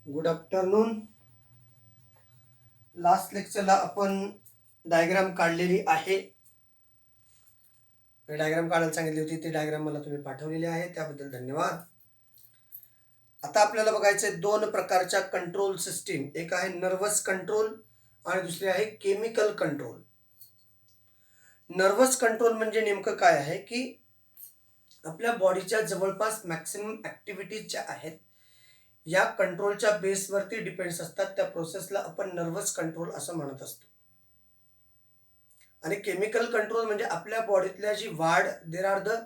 Good afternoon. Last लेक्चरला आपण diagram काढलेली आहे. डायग्राम काढायला सांगितली होती, ती डायग्राम मला तुम्ही पाठवलेली आहे, त्याबद्दल धन्यवाद. आता आपल्याला बघायचे दोन प्रकारच्या कंट्रोल सिस्टीम. एक आहे नर्वस कंट्रोल आणि दुसरी आहे केमिकल कंट्रोल. नर्वस कंट्रोल म्हणजे नेमकं काय आहे की आपल्या बॉडीच्या जवळपास मॅक्सिमम ॲक्टिव्हिटीज ज्या आहेत या कंट्रोलच्या बेसवरती डिपेंड्स असतात. त्या प्रोसेसला आपण नर्वस कंट्रोल असं म्हणत असतो. आणि केमिकल कंट्रोल म्हणजे आपल्या बॉडीतल्या जी वाढ, देर आर द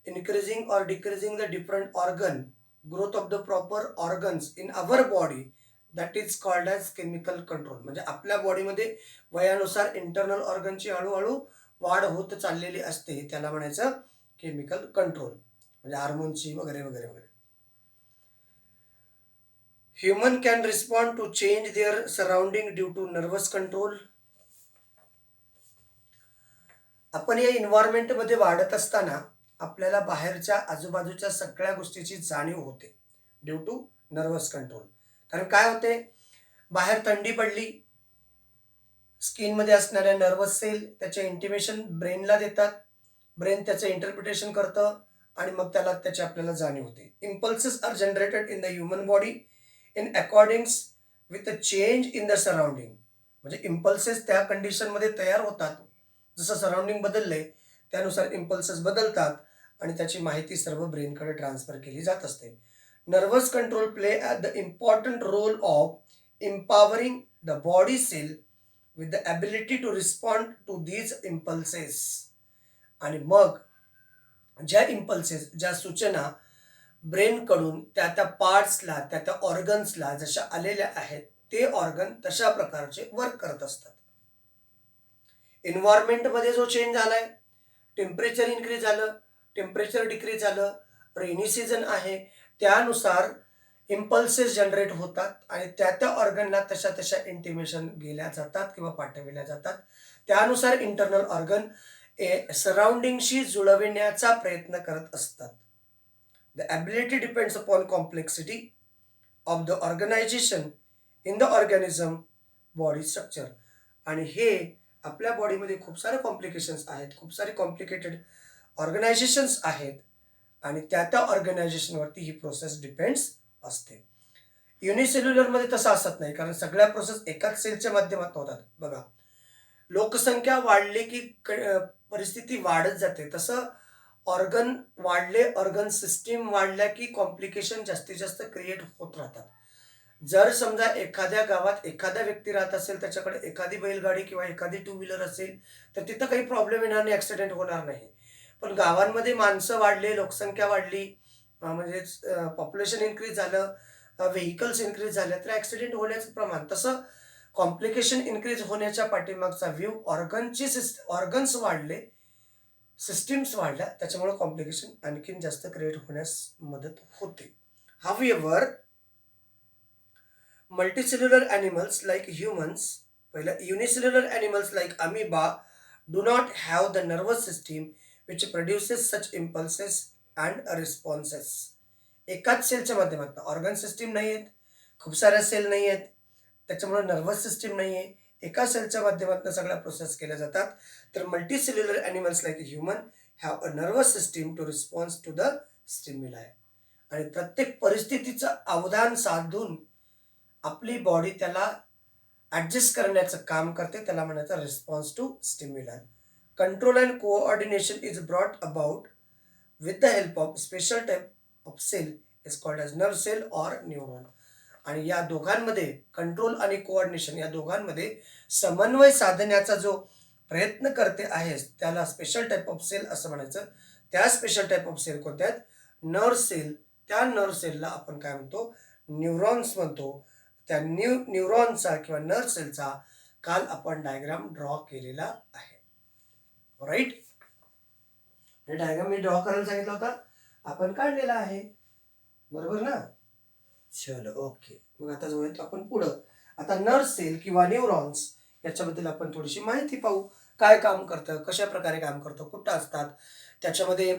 इन्क्रीजिंग और decreasing the different organ, growth of the proper organs in our body, that is called as chemical control. म्हणजे आपल्या बॉडीमध्ये वयानुसार इंटरनल ऑर्गनची हळूहळू वाढ होत चाललेली असते, त्याला म्हणायचं केमिकल कंट्रोल, म्हणजे हार्मोनची वगैरे वगैरे वगैरे. Human can respond to change their surrounding due to nervous control. आपण या इन्व्हायरमेंटमध्ये वाढत असताना आपल्याला बाहेरच्या आजूबाजूच्या सगळ्या गोष्टीची जाणीव होते ड्यू टू नर्वस कंट्रोल. कारण काय होते, बाहेर थंडी पडली, स्किनमध्ये असणाऱ्या नर्वस सेल त्याचे इंटिमेशन ब्रेनला देतात, ब्रेन त्याचं इंटरप्रिटेशन करतं आणि मग त्याची आपल्याला जाणीव होते. Impulses are generated in the human body in accordings with a change in the surrounding. म्हणजे इम्पल्सेस त्या कंडिशनमध्ये तयार होतात, जसं सराउंडिंग बदलले त्यानुसार इम्पल्सेस बदलतात आणि त्याची माहिती सर्व ब्रेनकडे ट्रान्सफर केली जात असते. Nervous control play at the important role of empowering the body cell with the ability to respond to these impulses. आणि मग ज्या इम्पल्सेस, ज्या सूचना ब्रेनकडून त्या पार्ट्सला, त्या ऑर्गन्सला जशा आलेल्या आहेत, ते ऑर्गन तशा प्रकारचे वर्क करत असतात. एन्व्हायरमेंटमध्ये जो चेंज झालाय, टेम्परेचर इन्क्रीज झालं, टेम्परेचर डिक्रीज झालं, रेनी सीझन आहे, त्यानुसार इम्पल्सेस जनरेट होतात आणि त्या ऑर्गनला तशा इंटिमेशन गेल्या जातात किंवा पाठविल्या जातात. त्यानुसार इंटरनल ऑर्गन सराउंडिंगशी जुळविण्याचा प्रयत्न करत असतात. The ability depends upon complexity of the organisation in the organism body structure. आणि हे आपल्या बॉडीमध्ये खूप सारे कॉम्प्लिकेशन्स आहेत, खूप सारे कॉम्प्लिकेटेड ऑर्गनायझेशन्स आहेत आणि त्या ऑर्गनायझेशनवरती ही प्रोसेस डिपेंड्स असते. युनिसेल्युलरमध्ये तसं असत नाही, कारण सगळ्या प्रोसेस एकाच सेलच्या माध्यमातून होतात. बघा, लोकसंख्या वाढली की परिस्थिती वाढत जाते, तसं ऑर्गन वाढले, ऑर्गन सिस्टीम वाढल्या की कॉम्प्लिकेशन जास्तीत जास्त क्रिएट होत राहतात. जर समजा एखाद्या गावात एखादा व्यक्ती राहत असेल, त्याच्याकडे एखादी बैलगाडी किंवा एखादी टू व्हीलर असेल, तर तिथं काही प्रॉब्लेम येणार नाही, ॲक्सिडेंट होणार नाही. पण गावांमध्ये माणसं वाढले, लोकसंख्या वाढली, म्हणजेच पॉप्युलेशन इन्क्रीज झालं, व्हेइकल्स इन्क्रीज झाले, तर ॲक्सिडेंट होण्याचं प्रमाण, तसं कॉम्प्लिकेशन इन्क्रीज होण्याच्या पाठीमागचा व्ह्यू ऑर्गन्स वाढले, सिस्टीम्स वाढल्या, त्याच्यामुळे कॉम्प्लिकेशन आणखीन जास्त क्रिएट होण्यास मदत होते. However multicellular animals like humans, पहिलं unicellular animals like amoeba do not have the nervous system which produces such impulses and responses. एकाच सेलच्या माध्यमातून ऑर्गन सिस्टीम नाही आहेत, खूप साऱ्या सेल नाही आहेत, त्याच्यामुळे नर्वस सिस्टीम नाही आहे, एका सेलच्या माध्यमातून सगळ्या प्रोसेस केल्या जातात. तर multicellular animals like human have a nervous system to response to the stimuli. आणि प्रत्येक परिस्थितीचं अवधान साधून आपली बॉडी त्याला ॲडजस्ट करण्याचं काम करते, त्याला म्हणायचं response to stimuli. Control and coordination is brought about with the help of special type of cell is called as nerve cell or neuron. आणि या दोघांमध्ये कंट्रोल आणि कोऑर्डिनेशन, या दोघांमध्ये समन्वय साधण्याचा जो प्रयत्न करते आहे, त्याला स्पेशल टाईप ऑफ सेल असं म्हणायचं. त्या स्पेशल टाईप ऑफ सेल कोणत्या आहेत? Nerve cell. त्या नर्व सेलला आपण काय म्हणतो? न्यूरॉन्स म्हणतो. त्या न्यूरॉनचा किंवा नर्व सेलचा काल आपण डायग्राम ड्रॉ केलेला आहे. राईट, हे डायग्राम मी ड्रॉ करायला सांगितला होता, आपण काढलेला आहे, बरोबर ना? चलो ओके. मग आता जाऊयात आपण पुढं. आता नर्व सेल किंवा न्यूरॉन्स याच्याबद्दल आपण थोडीशी माहिती पाहू. काय काम करतं, कशा प्रकारे काम करतं, कुठं असतात, त्याच्यामध्ये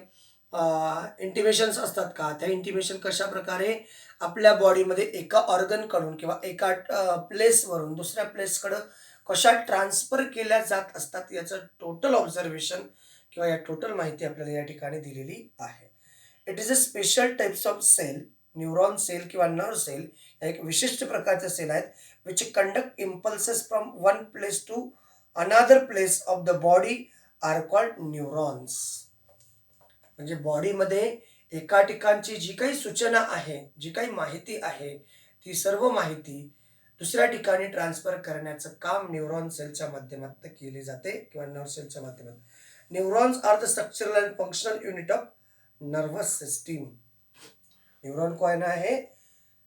इंटिमेशन्स असतात का, त्या इंटिमेशन कशा प्रकारे आपल्या बॉडीमध्ये एका ऑर्गनकडून किंवा एका प्लेसवरून दुसऱ्या प्लेसकडं कशा ट्रान्सफर केल्या जात असतात याचं टोटल ऑब्झर्वेशन किंवा या टोटल माहिती आपल्याला या ठिकाणी दिलेली आहे. It is a special types of cell, neuron cell किंवा नर्व सेल या एक विशिष्ट प्रकारचे सेल आहेत which conduct impulses from one place to another place of the body are called neurons. म्हणजे बॉडीमध्ये एका ठिकाणची जी काही सूचना आहे, जी काही माहिती आहे, ती सर्व माहिती दुसऱ्या ठिकाणी ट्रान्सफर करण्याचं काम न्यूरॉन सेलच्या माध्यमातून केले जाते किंवा नर्व्ह सेलच्या माध्यमातून. Neurons are the structural and functional unit of nervous system. Neuron कोण आहे?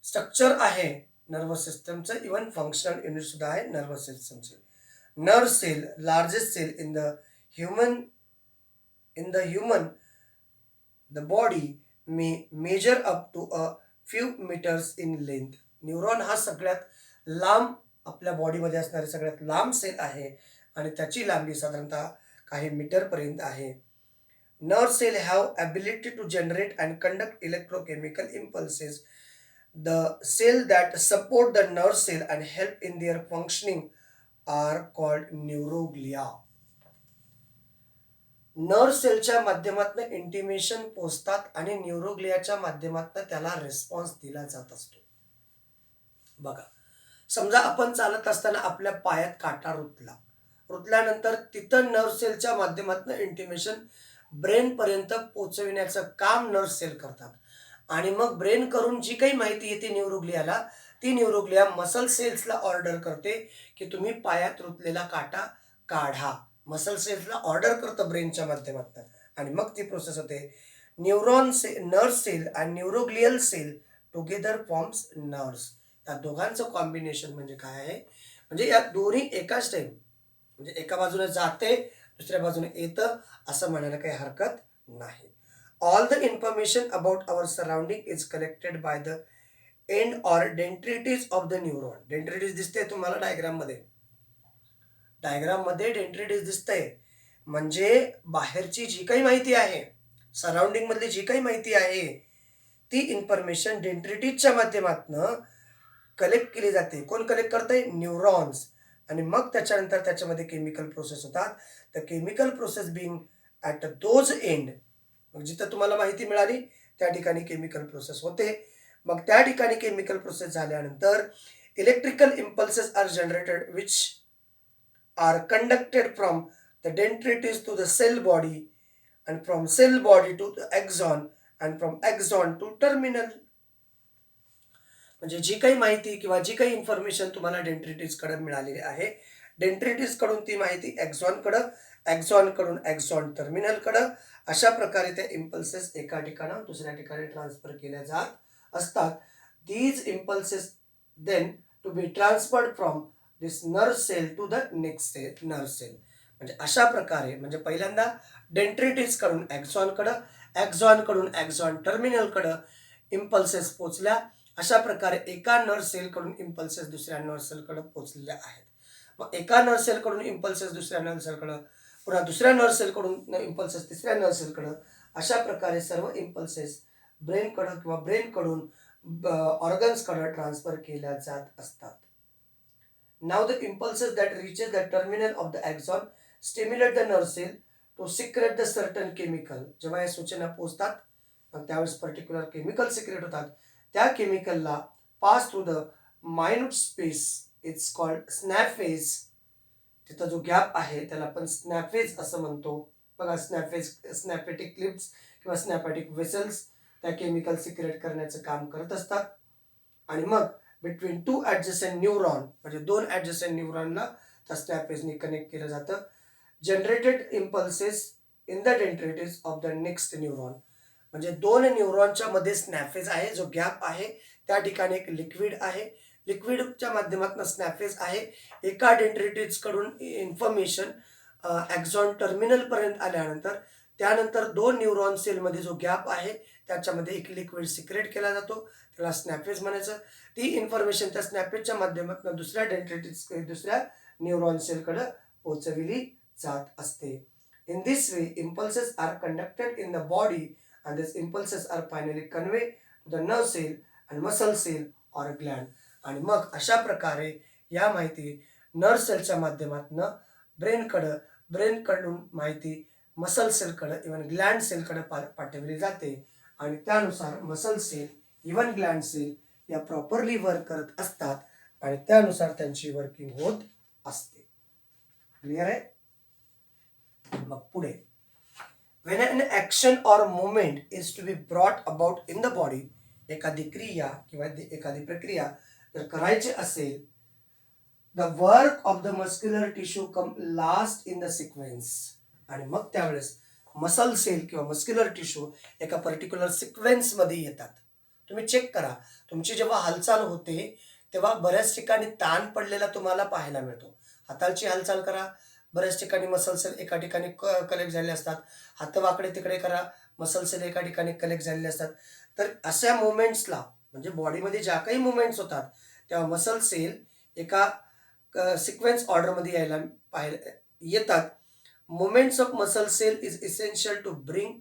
स्ट्रक्चर आहे नर्वस सिस्टमचं, इवन फंक्शनल युनिट सुद्धा आहे नर्वस सिस्टमचे. Nerve cell largest cell human in the human the body may measure up to a few meters in length. Neuron हा सगळ्यात लांब आपल्या बॉडीमध्ये असणारे सगळ्यात लांब सेल आहे आणि त्याची लांबी साधारणतः काही मीटरपर्यंत आहे. Nerve cell have ability to generate and conduct electrochemical impulses. The cell that support the nerve cell and help in their functioning are called neuroglia. Nerve सेलच्या माध्यमातून इंटिमेशन पोचतात आणि न्यूरोग्लियाच्या माध्यमातून त्याला रिस्पॉन्स दिला जात असतो. बघा, समजा आपण चालत असताना आपल्या पायात काटा रुतल्यानंतर तिथं नर्व सेलच्या माध्यमातून इंटिमेशन ब्रेनपर्यंत पोचविण्याचं काम नर्व सेल करतात आणि मग ब्रेन करून जी काही माहिती येते न्यूरोग्लियाला, ती न्यूरोग्लिया मसल सेल्सला ऑर्डर करते की तुम्ही पायात रुतलेला काटा काढा. मसल सेल्सला ऑर्डर करतं ब्रेनच्या माध्यमातून आणि मग ती प्रोसेस होते. नर्व सेल आणि neuroglial cell together forms nerves. या दोघांचं कॉम्बिनेशन म्हणजे काय आहे? म्हणजे या दोन्ही एकाच टाईम, म्हणजे एका बाजूने जाते दुसऱ्या बाजूने येतं असं म्हणायला काही हरकत नाही. All the information about our surrounding is collected by the end or dendrites of the neuron. Dendrites दिसते तुम्हाला डायग्राममध्ये डेंड्रिटिस दिसतंय. म्हणजे बाहेरची जी काही माहिती आहे, सराउंडिंग मधली जी काही माहिती आहे, ती इन्फॉर्मेशन डेंड्रिटिसच्या माध्यमातून कलेक्ट केली जाते. कोण कलेक्ट करतंय? न्यूरॉन्स. आणि मग त्याच्यानंतर त्याच्यामध्ये केमिकल प्रोसेस होतात. The chemical process being at those end, मग जिथं तुम्हाला माहिती मिळाली त्या ठिकाणी केमिकल प्रोसेस होते. मग त्या ठिकाणी केमिकल प्रोसेस झाल्यानंतर electrical impulses are generated which are conducted from the dendrites to the cell body and from cell body to the axon and from axon to terminal. म्हणजे जी काही माहिती किंवा जी काही इन्फॉर्मेशन तुम्हाला डेंड्रिटिसकडे मिळालेली आहे, डेंड्रिटिसकडून ती माहिती ॲक्झॉनकडं, ॲक्झॉनकडून ॲक्झॉन टर्मिनलकडं, अशा प्रकारे त्या इम्पल्सेस एका ठिकाणाहून दुसऱ्या ठिकाणी ट्रान्सफर केल्या जात असतात. These impulses then to be transferred from this nerve cell to the next nerve cell. म्हणजे अशा प्रकारे, म्हणजे पहिल्यांदा डेंड्रिटिसकडून ॲक्झॉनकडं, ॲक्झॉनकडून ॲक्झॉन टर्मिनलकडं इम्पल्सेस पोचल्या. अशा प्रकारे एका नर्व सेलकडून इम्पल्सेस दुसऱ्या नर्व सेलकडे पोचलेल्या आहेत. मग एका नर्व सेलकडून इम्पल्सेस दुसऱ्या नर्व सेलकडं, पुन्हा दुसऱ्या नर्व सेलकडून इम्पल्सेस तिसऱ्या नर्व सेलकडं, अशा प्रकारे सर्व इम्पल्सेस ब्रेनकडं किंवा ब्रेनकडून ऑर्गन्सकडं ट्रान्सफर केल्या जात असतात. Now the impulses that reaches the terminal of the axon stimulate the nerve cell to secrete the certain chemical. जेव्हा या सूचना पोचतात मग त्यावेळेस पर्टिक्युलर केमिकल सिक्रेट होतात. त्या केमिकलला pass through the minute space it's called synapse. तिथं जो गॅप आहे त्याला आपण स्नॅपफेज असं म्हणतो. बघा, स्नॅपॅटिक क्लिप्स किंवा स्नॅपॅटिक वेसल्स त्या केमिकल सिक्रेट करण्याचं काम करत असतात. आणि मग बिटवीन टू ॲडजसेंट न्यूरॉन, म्हणजे दोन ॲडजसेंट न्यूरॉनला त्या स्नॅपफेजने कनेक्ट केलं जातं. Generated impulses in the dendrites of the next neuron. म्हणजे दोन न्यूरॉनच्या मध्ये स्नॅपफेज आहे, जो गॅप आहे त्या ठिकाणी एक लिक्विड आहे, लिक्विडच्या माध्यमातून स्नॅपफेज आहे. एका डेंड्रिटिसकडून इन्फॉर्मेशन ॲक्झॉन टर्मिनलपर्यंत आल्यानंतर त्यानंतर दोन न्यूरॉन सेलमध्ये जो गॅप आहे त्याच्यामध्ये एक लिक्विड सिक्रेट केला जातो, त्याला स्नॅपफेज म्हणायचं. ती इन्फॉर्मेशन त्या स्नॅपफेजच्या माध्यमातून दुसऱ्या न्यूरॉन सेलकडे पोचविली जात असते. In this way, impulses are conducted in the body and these impulses are finally conveyed to the nerve cell and muscle cell or gland. आणि मग अशा प्रकारे या माहिती नर्व सेलच्या माध्यमातून ब्रेनकडून माहिती मसल सेलकडे इवन ग्लँड सेलकडे पाठवली जाते आणि त्यानुसार muscle cell even gland cell या प्रॉपरली वर्क करत असतात आणि त्यानुसार त्यांची वर्किंग होत असते. क्लिअर आहे. मग पुढे when an action or movement is to be brought about in the body, एखादी क्रिया किंवा एखादी प्रक्रिया जर करायची असेल, the work of the muscular tissue come last in the sequence. आणि मग त्यावेळेस मसल सेल किंवा मस्क्युलर टिश्यू एका पर्टिक्युलर सिक्वेन्स मध्ये येतात. तुम्ही चेक करा, तुमची जेव्हा हालचाल होते तेव्हा बऱ्याच ठिकाणी ताण पडलेला तुम्हाला पाहायला मिळतो. हाताची हालचाल करा, बऱ्याच ठिकाणी मसल सेल एका ठिकाणी कलेक्ट झाले असतात. हात वाकडे तिकडे करा, मसल सेल एका ठिकाणी कलेक्ट झालेले असतात. तर अशा मुवमेंट्सला म्हणजे बॉडीमध्ये ज्या काही मुवमेंट्स होतात तेव्हा मसल सेल एका सिक्वेन्स ऑर्डरमध्ये यायला येतात. Movements of muscle cell is essential to bring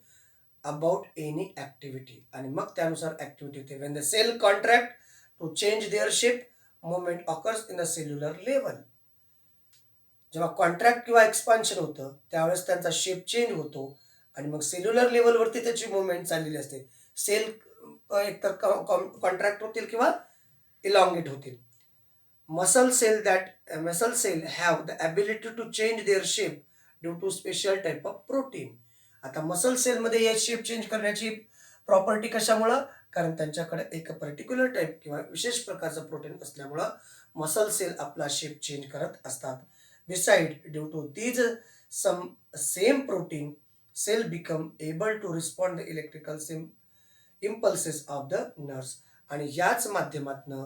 about any activity. आणि मग त्यानुसार ॲक्टिव्हिटी होते. When the cell contract to change their shape, movement occurs in the cellular level. जेव्हा कॉन्ट्रॅक्ट किंवा एक्सपान्शन होतं त्यावेळेस त्यांचा शेप चेंज होतो आणि मग सेल्युलर लेवलवरती त्याची मुवमेंट चाललेली असते. सेल एकतर कॉन्ट्रॅक्ट होतील किंवा इलॉंगेट होतील. Muscle cell have the ability to change their shape due to special type of protein. आता मसल सेलमध्ये हे शेप चेंज करण्याची प्रॉपर्टी कशामुळं? कारण त्यांच्याकडे एक पर्टिक्युलर टाईप किंवा विशेष प्रकारचं प्रोटीन असल्यामुळं मसल सेल आपला शेप चेंज करत असतात. Beside, due to these same protein, cell become able to respond the electrical impulses of the nerves. आणि याच माध्यमातनं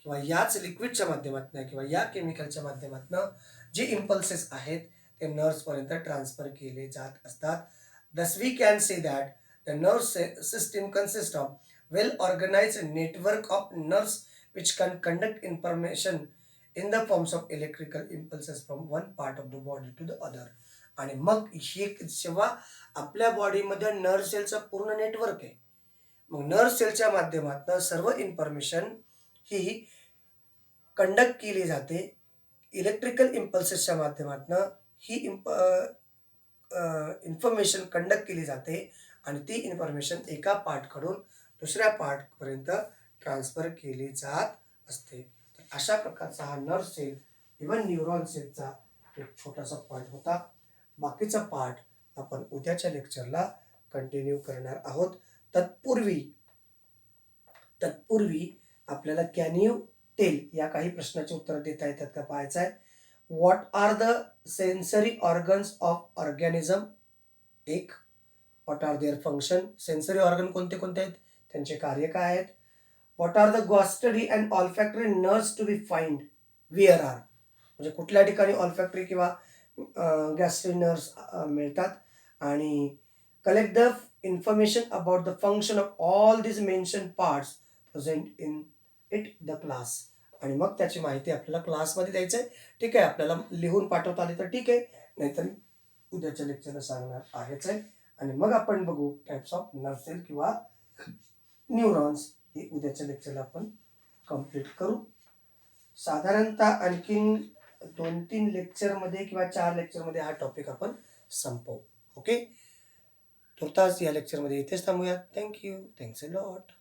किंवा याच लिक्विडच्या माध्यमातनं किंवा या केमिकलच्या माध्यमातनं जे इम्पल्सेस आहेत ते नर्व्सपर्यंत ट्रान्सफर केले जात असतात. Thus we can say that the nerve system consists of well organized network of nerves which can conduct information in the forms of electrical impulses from one part of the body to the other. आणि मग हे जेव्हा आपल्या बॉडीमध्ये nerve सेलचं पूर्ण network आहे, मग nerve सेलच्या माध्यमातून सर्व इन्फॉर्मेशन ही कंडक्ट केली जाते. इलेक्ट्रिकल इम्पल्सेसच्या माध्यमातून ही इन्फॉर्मेशन कंडक्ट केली जाते आणि ती इन्फॉर्मेशन एका पार्टकडून दुसऱ्या पार्टपर्यंत ट्रान्सफर केली जात असते. अशा प्रकारचा हा नर्व सेल इव्हन न्यूरॉन सेलचा एक छोटासा पार्ट होता. बाकीचा पार्ट आपण उद्याच्या लेक्चरला कंटिन्यू करणार आहोत. तत्पूर्वी आपल्याला कॅन यू टेल या काही प्रश्नाचे उत्तर देता येतात का पाहायचं आहे. What are the sensory organs of organism? एक, what are their function? Sensory organ कोणते कोणते आहेत, त्यांचे कार्य काय आहेत? What are the gustatory and olfactory nerves to be find where are? म्हणजे कुठल्या ठिकाणी ऑल्फॅक्टरी किंवा गॅस्ट्री नर्व्स मिळतात. आणि collect the information about the function of all this mention parts present in it the class. आणि मग त्याची माहिती आपल्याला क्लासमध्ये द्यायचं आहे. ठीक आहे, आपल्याला लिहून पाठवता आली तर ठीक आहे, नाहीतर उद्याच्या लेक्चरला सांगणार आहेच आहे. आणि मग आपण बघू टाइप्स ऑफ नर्व सेल किंवा न्यूरॉन्स. हे उद्याच्या लेक्चरला आपण कंप्लीट करू. साधारणतः आणखीन 2-3 लेक्चरमध्ये किंवा 4 लेक्चरमध्ये हा टॉपिक आपण संपवू. ओके, तुर्तास या लेक्चरमध्ये इथेच थांबूया. थँक्यू. Thanks a lot.